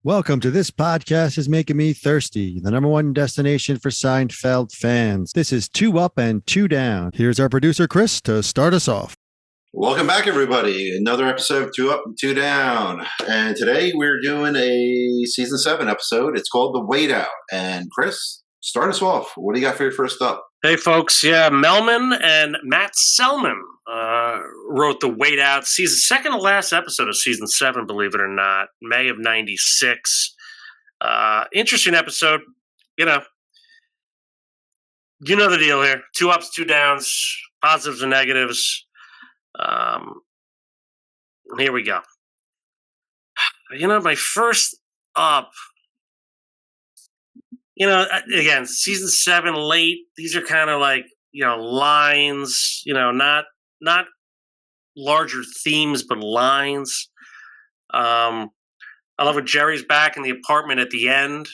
Welcome to This Podcast is Making Me Thirsty, the number one destination for Seinfeld fans. This is Two Up and Two Down. Here's our producer, Chris, to start us off. Welcome back, everybody. Another episode of Two Up and Two Down. And today we're doing a season 7 episode. It's called The Wait Out. And Chris, start us off. What do you got for your first up? Hey, folks. Yeah, Melman and Matt Selman wrote The Wait Out, second to last episode of season 7, believe it or not, May of 96. Interesting episode. You know the deal here. 2 ups, 2 downs, positives and negatives. Here we go. My first up, again, season 7 late. These are kind of like, lines, not larger themes, but lines. I love when Jerry's back in the apartment at the end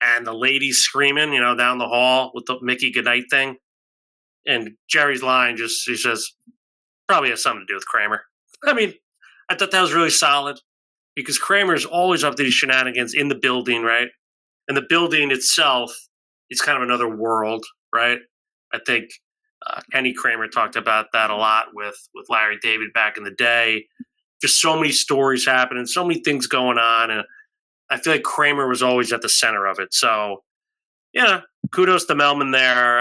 and the lady's screaming, down the hall with the Mickey goodnight thing. And Jerry's line she says, probably has something to do with Kramer. I mean, I thought that was really solid because Kramer's always up to these shenanigans in the building, right? And the building itself is kind of another world, right? I think Kenny Kramer talked about that a lot with Larry David back in the day. Just so many stories happening, so many things going on, and I feel like Kramer was always at the center of it. So, kudos to Melman there,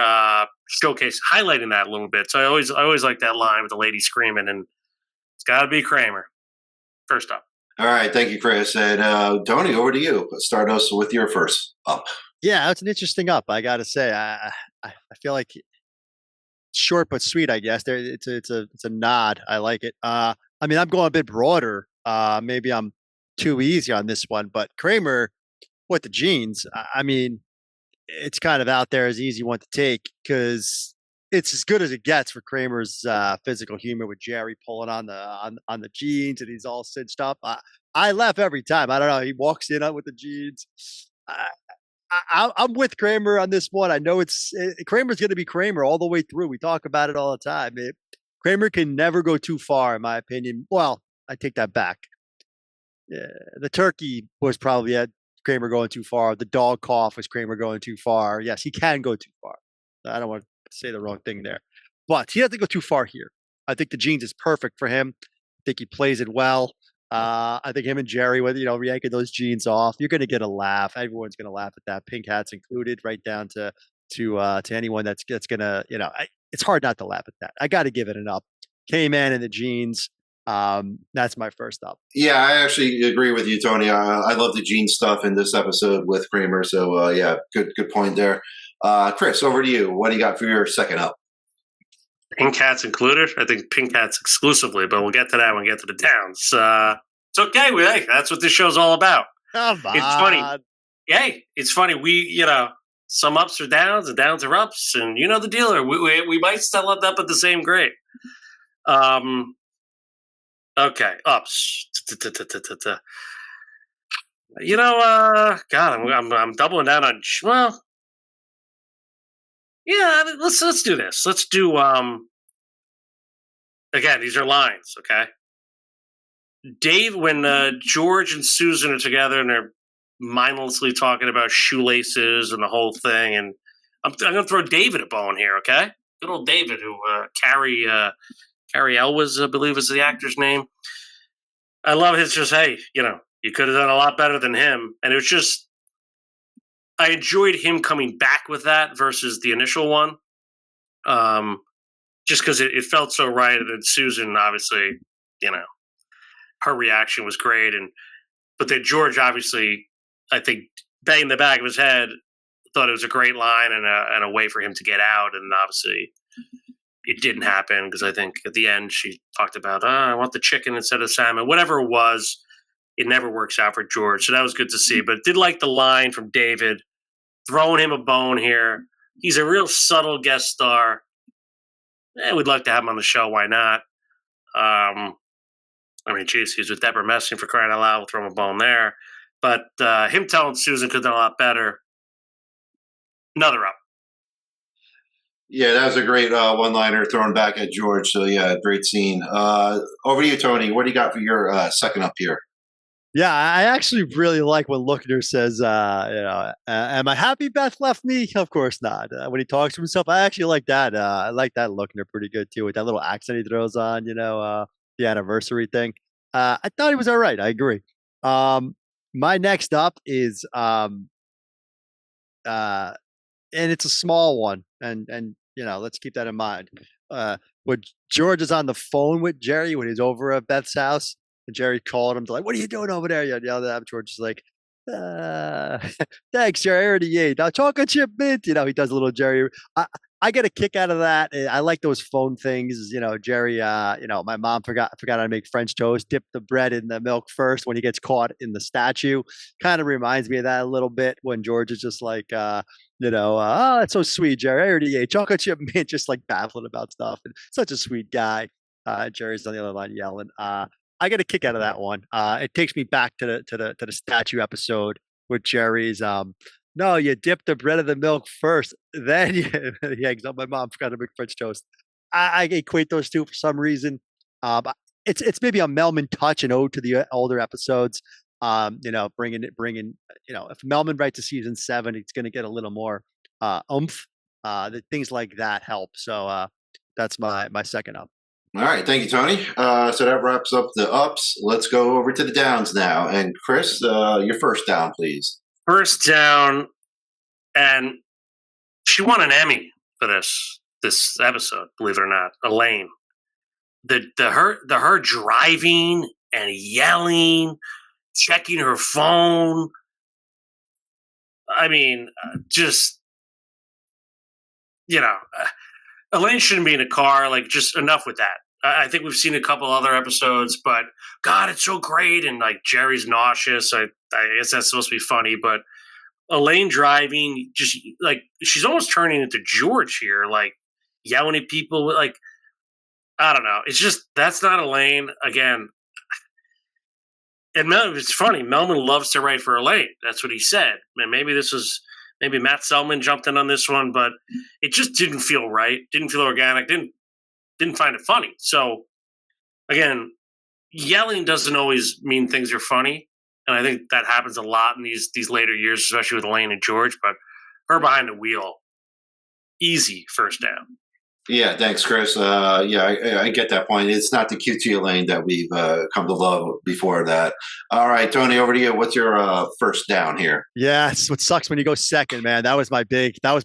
highlighting that a little bit. So I always like that line with the lady screaming, and it's got to be Kramer. First up. All right, thank you, Chris. And Tony, over to you. Let's start us with your first up. Yeah, it's an interesting up, I got to say. I feel like short but sweet, I guess. It's a nod. I like it. I'm going a bit broader. Maybe I'm too easy on this one, but Kramer with the jeans, it's kind of out there as an easy one to take because it's as good as it gets for Kramer's physical humor with Jerry pulling on the jeans and he's all cinched up. I laugh every time. I don't know. He walks in with the jeans. I'm with Kramer on this one. I know Kramer's going to be Kramer all the way through. We talk about it all the time. Kramer can never go too far, in my opinion. Well, I take that back. The turkey was probably at Kramer going too far. The dog cough was Kramer going too far. Yes, he can go too far. I don't want to say the wrong thing there. But he doesn't go too far here. I think the jeans is perfect for him. I think he plays it well. I think him and Jerry, with yanking those jeans off, you're going to get a laugh. Everyone's going to laugh at that. Pink hats included, right down to anyone that's going to, it's hard not to laugh at that. I got to give it an up. K-Man in the jeans. That's my first up. Yeah, I actually agree with you, Tony. I love the jean stuff in this episode with Kramer. So, good point there. Chris, over to you. What do you got for your second up? Pink hats included. I think pink hats exclusively, but we'll get to that when we get to the downs. It's okay. That's what this show's all about. Come on. It's funny. Hey, it's funny. We, some ups are downs and downs are ups, and you know the dealer. We might still end up at the same grade. Okay, ups. God, I'm doubling down on. Well, yeah. Let's do this. Let's do. Again, these are lines. Okay. Dave, when George and Susan are together and they're mindlessly talking about shoelaces and the whole thing, and I'm going to throw David a bone here. Okay, good old David, who Carrie Elwes, I believe, is the actor's name. I love his hey, you could have done a lot better than him. And it was just, I enjoyed him coming back with that versus the initial one. Just because it felt so right. And then Susan, obviously, her reaction was great. But then George, obviously, I think, banged the back of his head, thought it was a great line and a way for him to get out. And obviously, it didn't happen because I think at the end she talked about, I want the chicken instead of salmon. Whatever it was, it never works out for George. So that was good to see. But did like the line from David, throwing him a bone here. He's a real subtle guest star. We'd like to have him on the show. Why not? He's with Deborah Messing for crying out loud. We'll throw him a bone there. But him telling Susan could have done a lot better. Another up. Yeah, that was a great one-liner thrown back at George. So, yeah, great scene. Over to you, Tony. What do you got for your second up here? Yeah, I actually really like when Lookner says, "Am I happy Beth left me?" Of course not. When he talks to himself, I actually like that. I like that Lookner pretty good too, with that little accent he throws on. The anniversary thing. I thought he was all right. I agree. Um, my next up is uh, and it's a small one, and let's keep that in mind. When George is on the phone with Jerry when he's over at Beth's house, and Jerry called him to like, "What are you doing over there?" You yelled at him. George is like, uh, "Thanks, Jerry. I already ate. Now chocolate chip mint." He does a little Jerry. I get a kick out of that. I like those phone things. Jerry. My mom forgot how to make French toast. Dip the bread in the milk first when he gets caught in the statue. Kind of reminds me of that a little bit when George is just like, oh, that's so sweet, Jerry. I already ate chocolate chip mint, just like baffling about stuff. And such a sweet guy. Jerry's on the other line yelling. I get a kick out of that one. It takes me back to the statue episode with Jerry's. No, you dip the bread in the milk first, then he hangs up. My mom forgot to make French toast. I equate those two for some reason. It's maybe a Melman touch, an ode to the older episodes. Bringing if Melman writes a season 7, it's going to get a little more oomph. Things like that help. So that's my second up. All right, thank you, Tony. So that wraps up the ups. Let's go over to the downs now. And Chris, your first down, please. First down, and she won an Emmy for this episode. Believe it or not, Elaine. Her driving and yelling, checking her phone. I mean, just Elaine shouldn't be in a car. Like, just enough with that. I think we've seen a couple other episodes, but God, it's so great. And like Jerry's nauseous. I guess that's supposed to be funny, but Elaine driving, just like she's almost turning into George here, like yelling at people. Like, I don't know. It's just that's not Elaine again. And it's funny. Melman loves to write for Elaine. That's what he said. And maybe Matt Selman jumped in on this one, but it just didn't feel right. Didn't feel organic. Didn't find it funny. So again, yelling doesn't always mean things are funny, and I think that happens a lot in these later years, especially with Elaine and George. But her behind the wheel, easy first down. Yeah, thanks, Chris. I get that point. It's not the cutesy Elaine that we've come to love before that. All right, Tony, over to you. What's your first down here? Yeah, it's what sucks when you go second, man. That was my big down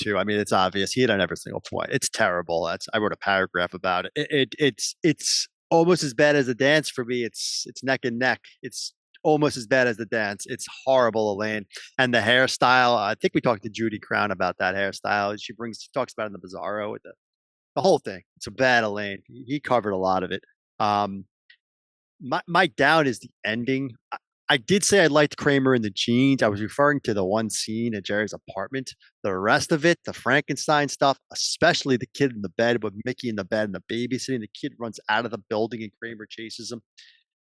too. I mean, it's obvious he hit on every single point. It's terrible. I wrote a paragraph about it. It's almost as bad as the dance for me. It's neck and neck. It's almost as bad as the dance. It's horrible, Elaine. And the hairstyle. I think we talked to Judy Crown about that hairstyle. She talks about it in the Bizarro with the whole thing. It's a bad Elaine. He covered a lot of it. My down is the ending. I did say I liked Kramer in the jeans. I was referring to the one scene at Jerry's apartment. The rest of it, the Frankenstein stuff, especially the kid in the bed with Mickey in the bed and the babysitting. The kid runs out of the building and Kramer chases him.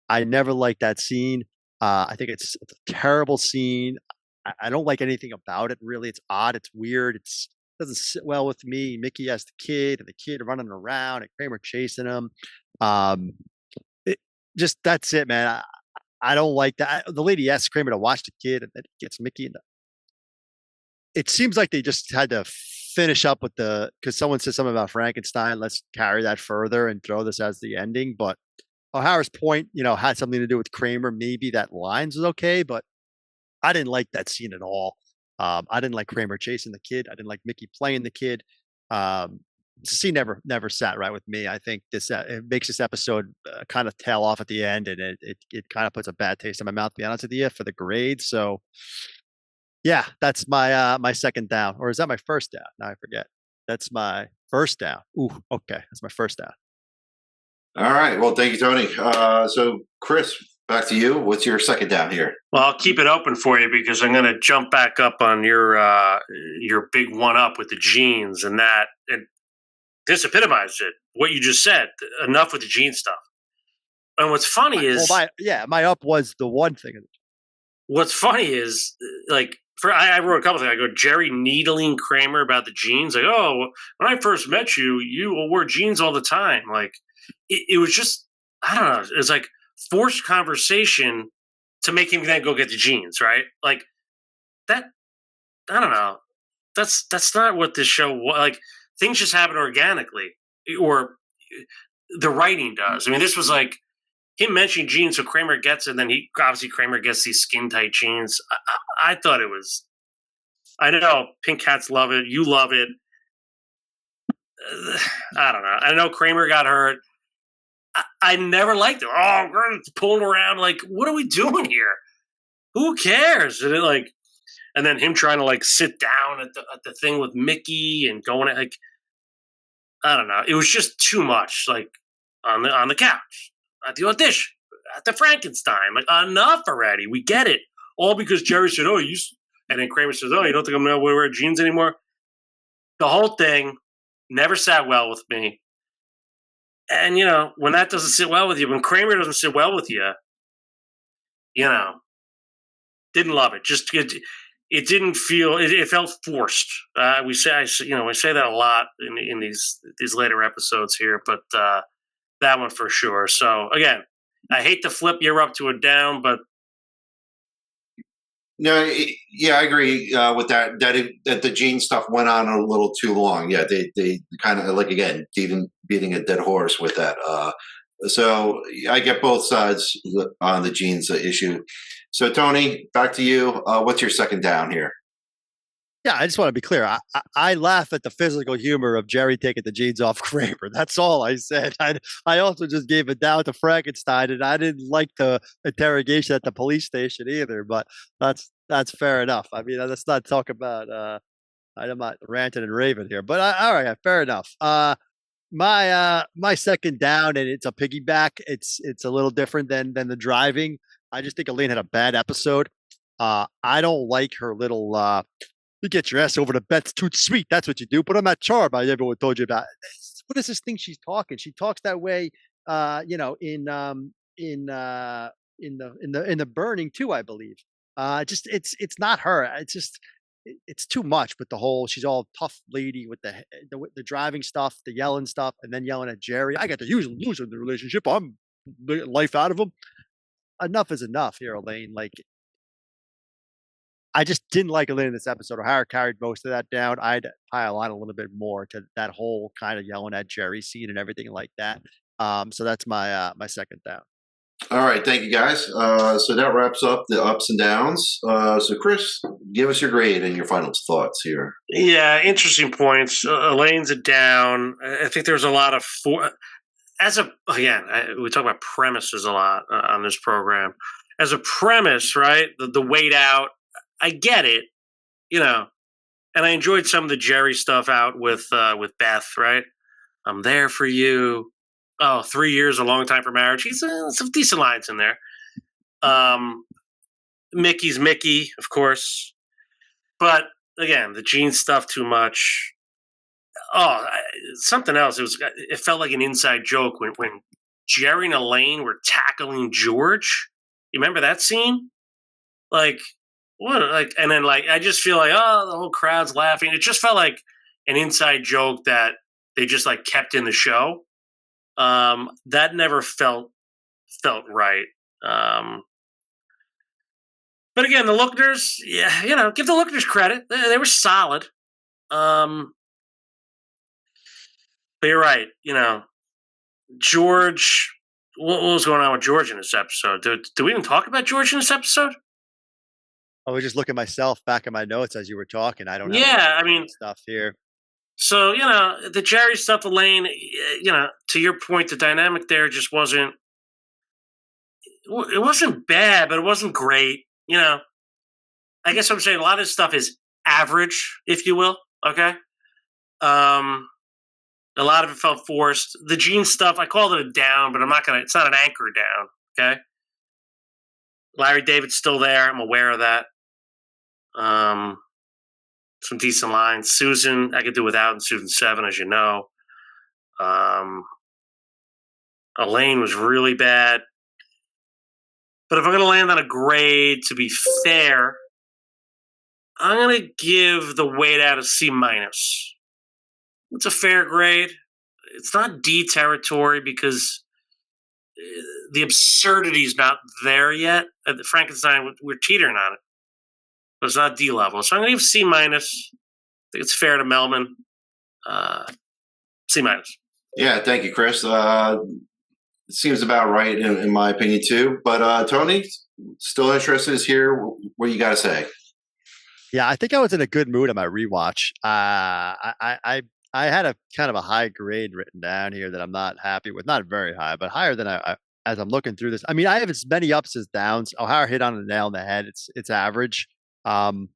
I never liked that scene. I think it's a terrible scene. I don't like anything about it, really. It's odd. It's weird. It doesn't sit well with me. Mickey has the kid and the kid running around and Kramer chasing him. That's it, man. I don't like that. The lady asks Kramer to watch the kid and then gets Mickey. It seems like they just had to finish up with because someone said something about Frankenstein. Let's carry that further and throw this as the ending. But O'Hara's point, had something to do with Kramer. Maybe that lines was okay, but I didn't like that scene at all. I didn't like Kramer chasing the kid. I didn't like Mickey playing the kid. Scene never sat right with me. I think it makes this episode kind of tail off at the end, and it kind of puts a bad taste in my mouth, to be honest with you, for the grade. So yeah, that's my second down. Or is that my first down? Now I forget. That's my first down. Ooh, okay. That's my first down. All right. Well, thank you, Tony. So Chris, back to you. What's your second down here? Well, I'll keep it open for you because I'm going to jump back up on your big one up with the jeans and that. And this epitomized it. What you just said. Enough with the jean stuff. And what's funny is, my up was the one thing. What's funny is, like, I wrote a couple things. I go, Jerry needling Kramer about the jeans. Like, oh, when I first met you, you wore jeans all the time. Like, it was just, I don't know. It's like forced conversation to make him then go get the jeans, right? Like that. I don't know. That's not what this show was. Like things just happen organically, or the writing does. I mean, this was like him mentioning jeans, so Kramer gets it, and then Kramer gets these skin tight jeans. I thought it was. I know pink cats love it. You love it. I don't know. I know Kramer got hurt. I never liked it. Oh, we're pulling around. Like, what are we doing here? Who cares? And then him trying to like sit down at the thing with Mickey and going at, like, I don't know. It was just too much. Like on the couch at the audition at the Frankenstein. Like enough already. We get it. All because Jerry said, "Oh, and then Kramer says, "Oh, you don't think I'm gonna wear jeans anymore?" The whole thing never sat well with me. And when that doesn't sit well with you, when Kramer doesn't sit well with you, didn't love it. Just it didn't feel. It felt forced. I say that a lot in these later episodes here, but that one for sure. So again, I hate to flip you're up to a down, but no, yeah, I agree with that. That the gene stuff went on a little too long. Yeah, they kind of like again beating a dead horse with that. So I get both sides on the genes issue. So Tony, back to you. What's your second down here? Yeah, I just want to be clear. I laugh at the physical humor of Jerry taking the jeans off Kramer. That's all I said. I also just gave it down to Frankenstein, and I didn't like the interrogation at the police station either. But that's fair enough. I mean, let's not talk about. I'm not ranting and raving here, but all right, fair enough. My second down, and it's a piggyback. It's a little different than the driving. I just think Elaine had a bad episode. I don't like her little. You get your ass over to Beth's Too Sweet. That's what you do. But I'm not charmed by everyone told you about. What is this thing she's talking? She talks that way, in the burning too, I believe. Just it's not her. It's too much with the whole. She's all tough lady with the driving stuff, the yelling stuff, and then yelling at Jerry. I got to lose in the relationship. I'm life out of him. Enough is enough here, Elaine. Like I just didn't like Elaine in this episode. O'Hara carried most of that down. I'd pile on a little bit more to that whole kind of yelling at Jerry scene and everything like that. So that's my second down. All right, thank you guys. So that wraps up the ups and downs. So Chris, give us your grade and your final thoughts here. Yeah, interesting points. Elaine's a down. I think there's a lot of we talk about premises a lot on this program. As a premise, right? The wait out. I get it, and I enjoyed some of the Jerry stuff out with Beth, right? I'm there for you. Oh, 3 years, a long time for marriage. He's some decent lines in there. Mickey's Mickey, of course. But again, the gene stuff too much. Oh, something else. It felt like an inside joke when Jerry and Elaine were tackling George. You remember that scene? Like, what? Like, and then like I just feel like, oh, the whole crowd's laughing. It just felt like an inside joke that they just like kept in the show. That never felt right. But again, the Lookers, yeah, give the Lookers credit. They were solid. But you're right. George, what was going on with George in this episode? Did we even talk about George in this episode? I was just looking myself back at my notes as you were talking. I don't have Yeah, I mean stuff here. So, the Jerry stuff, Elaine, to your point, the dynamic there just wasn't bad, but it wasn't great. I guess what I'm saying, a lot of this stuff is average, if you will. Okay. A lot of it felt forced. The Gene stuff, I called it a down, but it's not an anchor down. Okay. Larry David's still there. I'm aware of that. Some decent lines. Susan, I could do without in Susan 7, as you know. Elaine was really bad. But if I'm going to land on a grade, to be fair, I'm going to give the wait out a C-. It's a fair grade. It's not D territory because the absurdity's not there yet. Frankenstein, we're teetering on it, but it's not D level. So I'm going to give C minus. I think it's fair to Melman. C minus. Yeah, thank you, Chris. It seems about right in my opinion too. But Tony, still interested to hear what you got to say. Yeah, I think I was in a good mood on my rewatch. I had a kind of a high grade written down here that I'm not happy with. Not very high, but higher than I as I'm looking through this. I mean, I have as many ups as downs. O'Hara hit on the nail on the head. It's average. Um,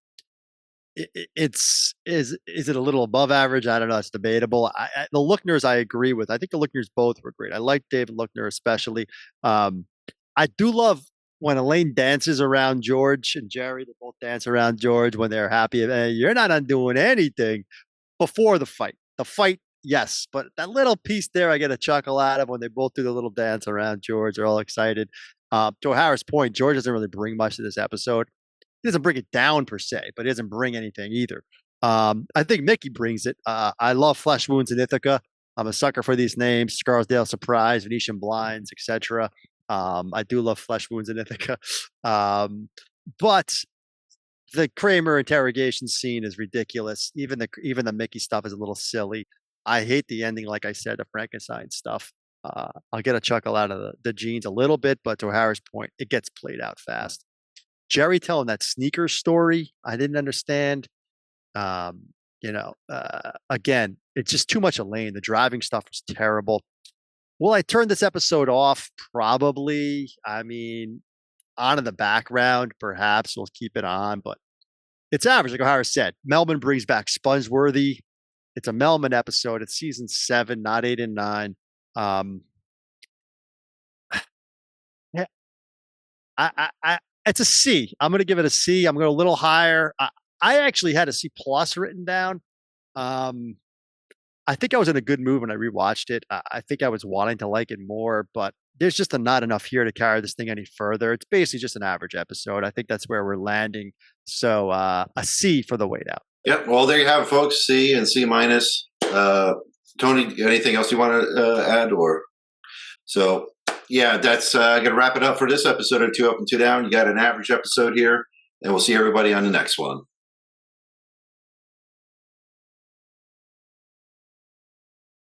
it's is it a little above average? I don't know. It's debatable. The Lookners I agree with. I think the Lookners both were great. I like David Lookner especially. Um, I do love when Elaine dances around George and Jerry. They both dance around George when they're happy. Hey, you're not undoing anything before the fight. The fight, yes, but that little piece there, I get a chuckle out of when they both do the little dance around George. They're all excited. To O'Hara's point, George doesn't really bring much to this episode. He doesn't bring it down per se, but he doesn't bring anything either. I think Mickey brings it. I love Flesh Wounds and Ithaca. I'm a sucker for these names: Scarsdale Surprise, Venetian Blinds, etc. I do love Flesh Wounds and Ithaca, but the Kramer interrogation scene is ridiculous. Even the Mickey stuff is a little silly. I hate the ending, like I said, the Frankenstein stuff. I'll get a chuckle out of the jeans a little bit, but to O'Hara's point, it gets played out fast. Jerry telling that sneakers story, I didn't understand. Again, it's just too much Elaine. The driving stuff was terrible. Will I turn this episode off? Probably. I mean, on in the background, perhaps we'll keep it on, but it's average. Like O'Hara said, Melman brings back Spongeworthy. It's a Melman episode. It's season 7, not 8 and 9. Yeah, it's a C. I'm going to give it a C. I'm going a little higher. I actually had a C plus written down. I think I was in a good mood when I rewatched it. I think I was wanting to like it more, but there's just not enough here to carry this thing any further. It's basically just an average episode. I think that's where we're landing. So a C for the wait out. Yep. Well, there you have it, folks. C and C minus. Tony, anything else you want to add? Or so? Yeah, that's going to wrap it up for this episode of 2 Up and 2 Down. You got an average episode here, and we'll see everybody on the next one.